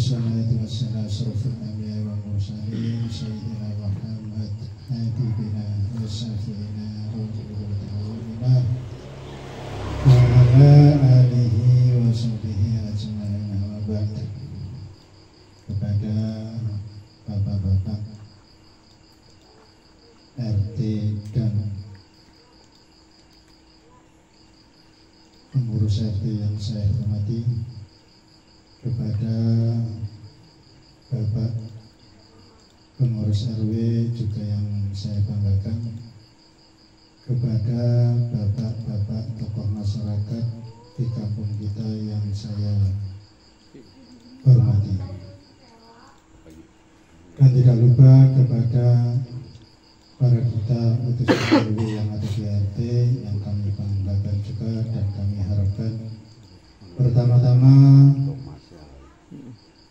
wassalatu wassalamu asrofil anbiya wal mursalin sayyidina Muhammad habibina wa syafi'ina wa jurudina wa ala alihi wa sahbihi ajma'in wa ba'd. Kepada bapak-bapak RT dan pengurus RT yang saya hormati, kepada bapak pengurus RW juga yang saya banggakan, kepada bapak-bapak tokoh masyarakat di kampung kita yang saya hormati, dan tidak lupa kepada para duta utusan RW yang ada di RT yang kami banggakan juga dan kami harapkan pertama-tama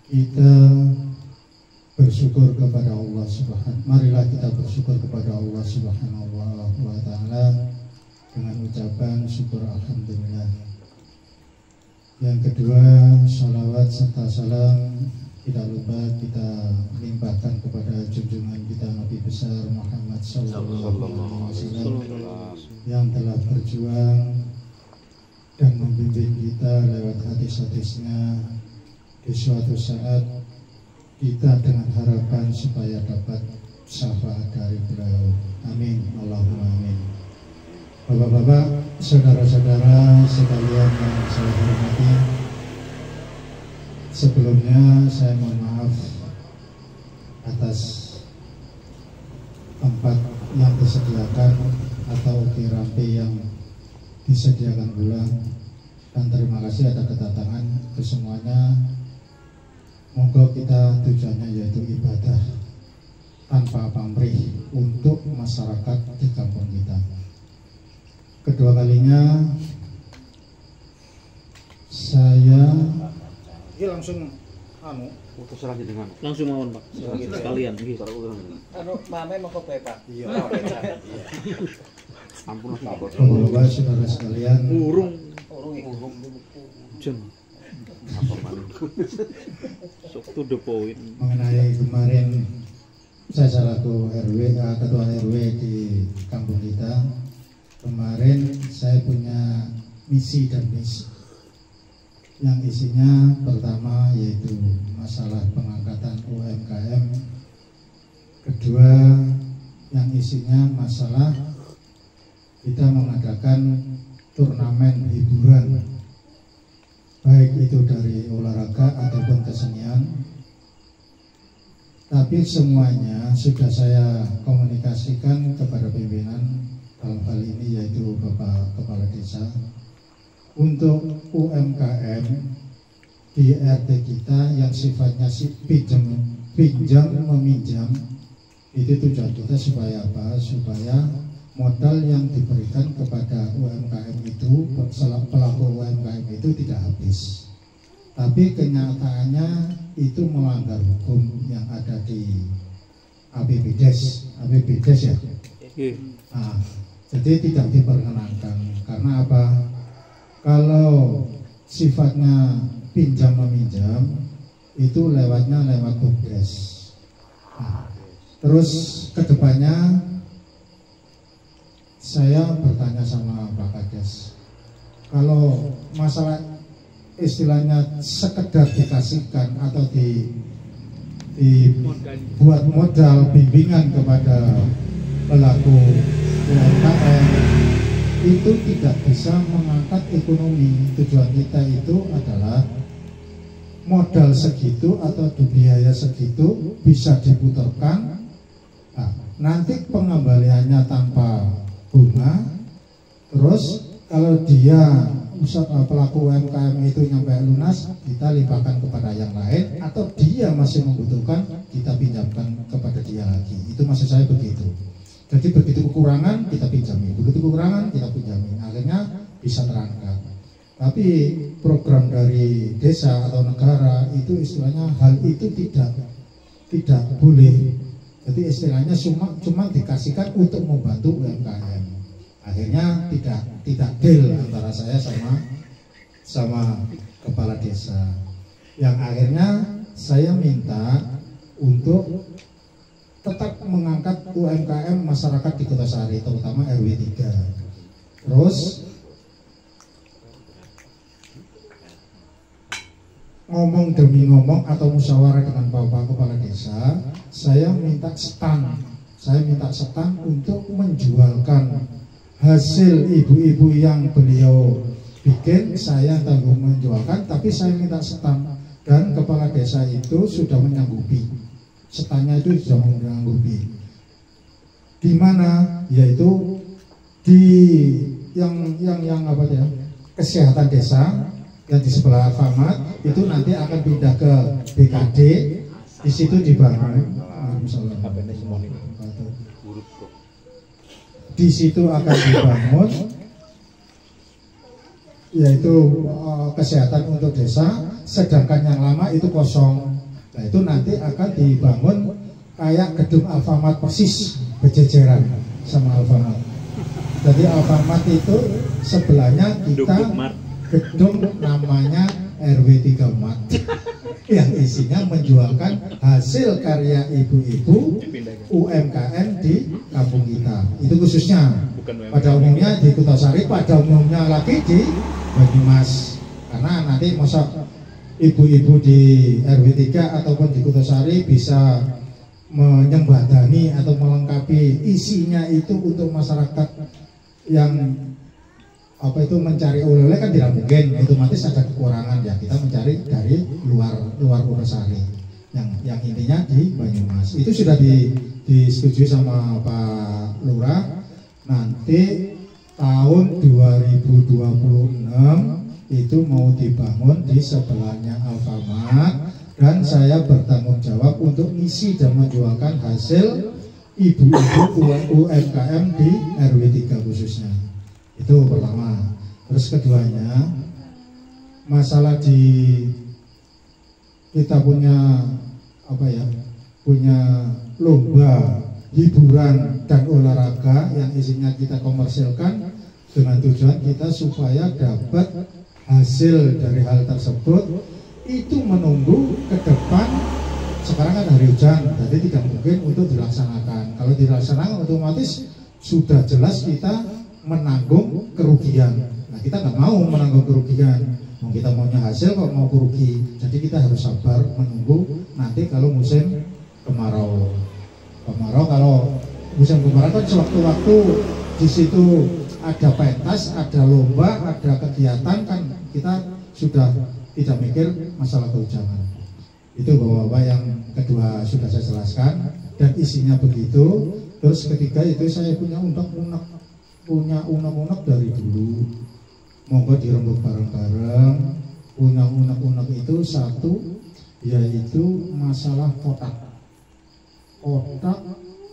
kita bersyukur kepada Allah Subhanahu. Marilah kita bersyukur kepada Allah Subhanahu wa Ta'ala dengan ucapan syukur alhamdulillah. Yang kedua, salawat serta salam tidak lupa kita limpahkan kepada junjungan kita Nabi besar Muhammad sallallahu alaihi wasallam yang telah berjuang dan membimbing kita lewat hadis-hadisnya di suatu saat kita dengan harapan supaya dapat syafaat dari beliau. Amin, Allahumma amin. Bapak-bapak, saudara-saudara sekalian yang saya hormati, sebelumnya saya mohon maaf atas tempat yang disediakan atau pirampi yang disediakan pula, dan terima kasih atas kedatangan kesemuanya. Moga kita tujuannya yaitu ibadah tanpa pamrih untuk masyarakat di kampung kita. Kedua kalinya saya langsung terserah dengan langsung mohon Pak sekalian mame mau kopi Pak. Iya. Ampun Bapak saudara sekalian, urung jen sok to the point. Mengenai kemarin saya selaku ketua RW di kampung kita, kemarin saya punya misi dan misi yang isinya pertama yaitu masalah pengangkatan UMKM, kedua yang isinya masalah kita mengadakan turnamen hiburan, baik itu dari olahraga ataupun kesenian. Tapi semuanya sudah saya komunikasikan kepada pimpinan dalam hal ini yaitu Bapak Kepala Desa. Untuk UMKM di RT kita yang sifatnya pinjam meminjam, itu tujuan kita supaya apa? Supaya modal yang diberikan kepada UMKM itu, pelaku UMKM itu tidak habis. Tapi kenyataannya itu melanggar hukum yang ada di APBDes ya. Nah, jadi tidak diperkenankan. Karena apa? Kalau sifatnya pinjam meminjam itu lewatnya lewat BUMDes. Nah, terus kedepannya saya bertanya sama Pak Kades, kalau masalah istilahnya sekedar dikasihkan atau dibuat modal bimbingan kepada pelaku UMKM itu tidak bisa mengangkat ekonomi. Tujuan kita itu adalah modal segitu atau biaya segitu bisa diputarkan, nah, nanti pengembaliannya tanpa bunga. Terus kalau dia pelaku UMKM itu nyampe lunas, kita limpahkan kepada yang lain, atau dia masih membutuhkan, kita pinjamkan kepada dia lagi. Itu maksud saya begitu. Jadi begitu kekurangan kita pinjami, begitu kekurangan kita pinjami, akhirnya bisa terangkat. Tapi program dari desa atau negara itu istilahnya hal itu tidak boleh. Jadi istilahnya cuma dikasihkan untuk membantu UMKM. Akhirnya tidak deal antara saya sama kepala desa. Yang akhirnya saya minta untuk tetap mengangkat UMKM masyarakat di Kota Sari, terutama RW 3. Terus ngomong demi ngomong atau musyawarah dengan Bapak Kepala Desa, saya minta stand untuk menjualkan hasil ibu-ibu yang beliau bikin. Saya tanggung menjualkan, tapi saya minta stand, dan Kepala Desa itu sudah menyanggupi. Setanya itu sudah menyanggupi. Di mana? Yaitu di yang apa ya? Kesehatan desa yang di sebelah Alfamart itu nanti akan pindah ke BKD. Di situ dibangun. Di situ akan dibangun yaitu kesehatan untuk desa, sedangkan yang lama itu kosong. Nah itu nanti akan dibangun kayak gedung Alfamart persis, berjejeran sama Alfamart. Jadi Alfamart itu sebelahnya kita gedung namanya RW 3 Mart yang isinya menjualkan hasil karya ibu-ibu UMKM di kampung kita. Itu khususnya. Pada umumnya di Kota Sari, pada umumnya lagi di Banyumas. Karena nanti masa ibu-ibu di RW 3 ataupun di Kota Sari bisa menyembadani atau melengkapi isinya itu untuk masyarakat yang apa itu mencari oleh-oleh kan tidak mungkin, otomatis ada kekurangan ya, kita mencari dari luar Kota Sari yang intinya di Banyumas. Itu sudah disetujui sama Pak Lurah. Nanti tahun 2026 itu mau dibangun di sebelahnya Alfamart, dan saya bertanggung jawab untuk ngisi dan menjualkan hasil ibu-ibu UMKM di RW 3 khususnya. Itu pertama. Terus keduanya, masalah di kita punya apa ya, punya lomba hiburan dan olahraga yang isinya kita komersilkan dengan tujuan kita supaya dapat hasil dari hal tersebut. Itu menunggu ke depan. Sekarang kan hari hujan, jadi tidak mungkin untuk dilaksanakan. Kalau dilaksanakan otomatis sudah jelas kita menanggung kerugian. Nah kita nggak mau menanggung kerugian. Kita maunya hasil kok mau kerugi. Jadi kita harus sabar menunggu nanti kalau musim kemarau. Kalau musim kemarau kan sewaktu-waktu di situ ada pentas, ada lomba, ada kegiatan, kan kita sudah tidak mikir masalah kehujanan. Itu bapak-bapak yang kedua sudah saya jelaskan dan isinya begitu. Terus ketiga itu saya punya unek-unek dari dulu, monggo dirembuk bareng-bareng. Punya unek-unek itu satu, yaitu masalah kotak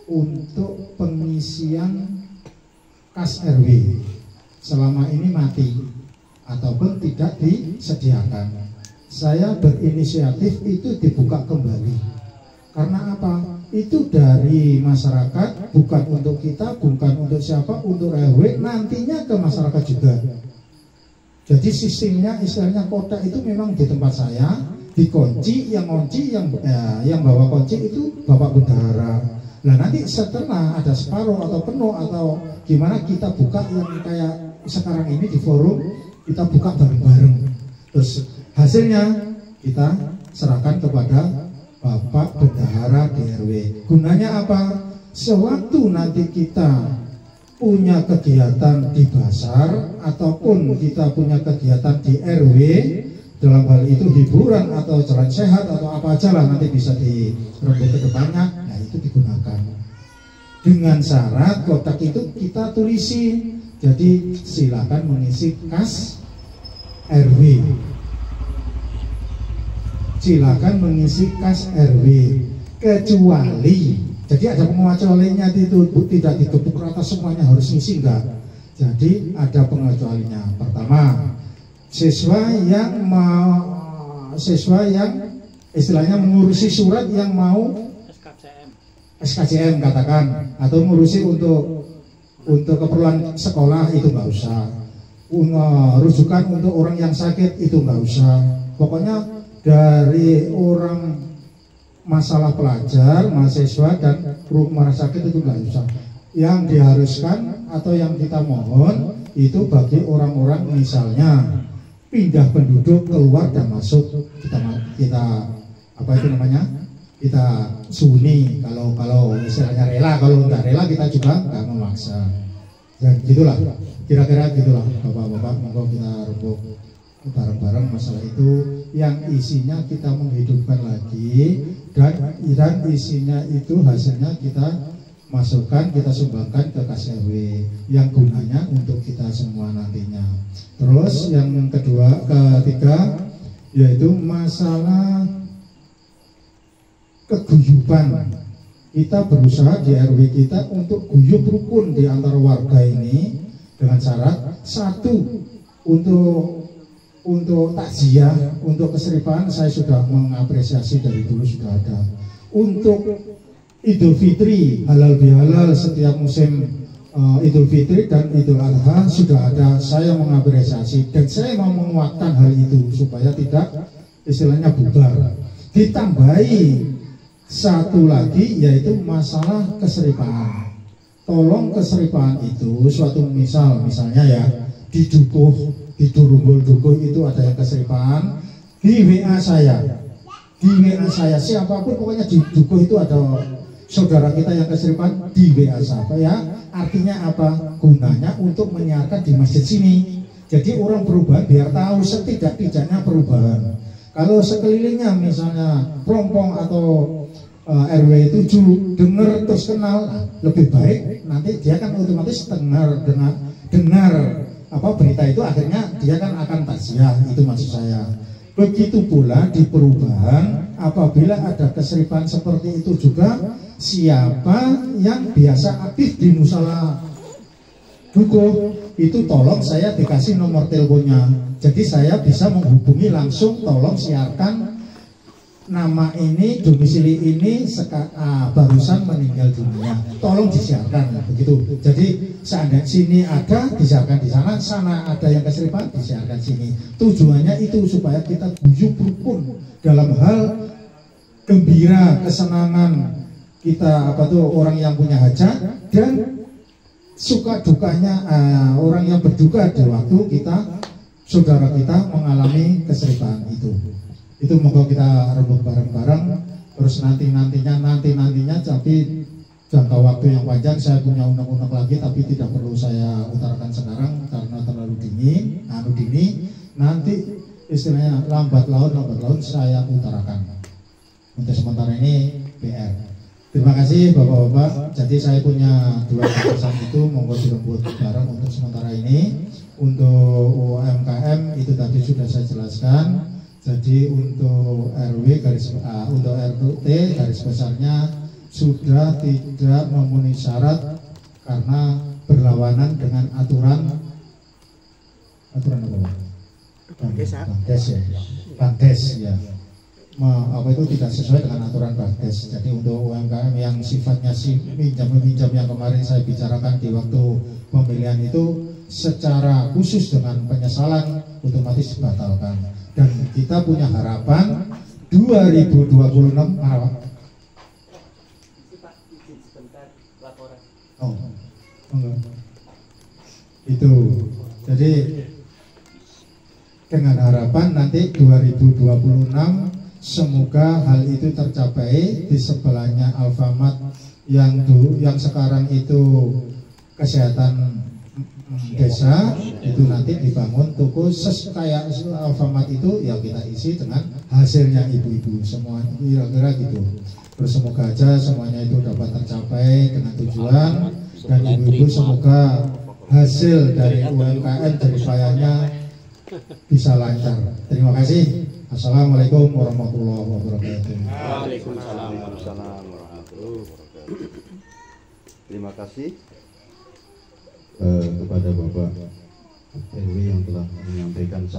untuk pengisian kas RW selama ini mati ataupun tidak disediakan. Saya berinisiatif itu dibuka kembali. Karena apa? Itu dari masyarakat, bukan untuk kita, bukan untuk siapa, untuk RW, nantinya ke masyarakat juga. Jadi sistemnya istilahnya kotak itu memang di tempat saya dikunci, yang bawa kunci itu Bapak Bendahara. Nah nanti setelah ada separuh atau penuh atau gimana kita buka yang kayak sekarang ini di forum, kita buka bareng-bareng. Terus hasilnya kita serahkan kepada Bapak Bendahara DRW. Gunanya apa? Sewaktu nanti kita punya kegiatan di pasar ataupun kita punya kegiatan di RW, dalam hal itu hiburan atau jalan sehat atau apa aja lah nanti bisa dirembuk ke depannya, nah itu digunakan. Dengan syarat kotak itu kita tulisi, jadi silakan mengisi kas RW. Silakan mengisi kas RW, kecuali, jadi ada pengecualiannya itu, tidak dikepuk rata semuanya harus ngisi, enggak. Jadi ada pengecualiannya. Pertama, siswa yang istilahnya mengurusi surat yang mau SKCM katakan, atau mengurusi untuk keperluan sekolah itu nggak usah. Rujukan untuk orang yang sakit itu nggak usah. Pokoknya dari orang masalah pelajar, mahasiswa dan rumah sakit itu nggak usah. Yang diharuskan atau yang kita mohon itu bagi orang-orang misalnya pindah penduduk keluar dan masuk kita apa itu namanya, kita suni kalau istilahnya rela, kalau nggak rela kita juga nggak memaksa. Dan gitulah, kira-kira gitulah bapak-bapak, monggo kita rembuk bareng-bareng masalah itu yang isinya kita menghidupkan lagi dan isinya itu hasilnya kita masukkan, kita sumbangkan ke kas RW yang gunanya untuk kita semua nantinya. Terus yang ketiga yaitu masalah keguyuban. Kita berusaha di RW kita untuk guyub rukun di antara warga ini dengan syarat satu, untuk takziah, untuk keseripaan saya sudah mengapresiasi dari dulu sudah ada. Untuk Idul Fitri, halal bihalal setiap musim Idul Fitri dan Idul Adha sudah ada, saya mengapresiasi dan saya mau menguatkan hal itu supaya tidak istilahnya bubar. Ditambahi satu lagi yaitu masalah keseripaan. Tolong keseripaan itu suatu misalnya ya di Durumbul itu ada yang keseripaan, di WA saya siapapun pokoknya di Dukuh itu ada saudara kita yang keseripaan, di WA saya. Artinya apa? Gunanya untuk menyiarkan di masjid sini. Jadi orang perubahan biar tahu setidak-tidaknya perubahan. Kalau sekelilingnya misalnya Prompong atau RW 7 dengar terus kenal, lebih baik nanti dia kan otomatis dengar apa berita itu, akhirnya dia kan akan takziah, itu maksud saya. Begitu pula di perubahan, apabila ada keseripaan seperti itu juga, siapa yang biasa aktif di musala Dukuh itu tolong saya dikasih nomor teleponnya, jadi saya bisa menghubungi langsung, tolong siarkan nama ini, domisili ini barusan meninggal dunia, tolong disiarkan begitu. Jadi seandainya sini ada disiarkan di sana, sana ada yang keseripaan disiarkan sini. Tujuannya itu supaya kita guyub rukun dalam hal gembira, kesenangan kita orang yang punya hajat dan suka dukanya orang yang berduka di waktu saudara kita mengalami keseripaan itu. Itu moga kita rembuk bareng-bareng. Terus nantinya tapi jangka waktu yang panjang saya punya unek-unek lagi, tapi tidak perlu saya utarakan sekarang karena terlalu dini. Nanti istilahnya lambat laun saya utarakan. Untuk sementara ini PR. Terima kasih bapak-bapak. Jadi saya punya 2 pesan itu, monggo dirembuk bareng untuk sementara ini. Untuk UMKM itu tadi sudah saya jelaskan. Jadi untuk untuk RT garis besarnya sudah tidak memenuhi syarat karena berlawanan dengan aturan apa? Bangdes ya. Apa itu tidak sesuai dengan aturan Bangdes. Jadi untuk UMKM yang sifatnya pinjam yang kemarin saya bicarakan di waktu pemilihan itu secara khusus dengan penyesalan otomatis dibatalkan. Dan kita punya harapan 2026 Pak. Oh, enggak. Itu. Jadi dengan harapan nanti 2026 semoga hal itu tercapai. Di sebelahnya Alfamart yang sekarang itu kesehatan desa itu nanti dibangun toko kayak Alfamart itu ya kita isi dengan hasilnya ibu-ibu semua, kira-kira gitu. Terus semoga aja semuanya itu dapat tercapai dengan tujuan, dan ibu-ibu semoga hasil dari UMKM dari payahnya bisa lancar. Terima kasih. Assalamualaikum warahmatullahi wabarakatuh. Waalaikumsalam warahmatullahi wabarakatuh. Terima kasih kepada Bapak RW yang telah menyampaikan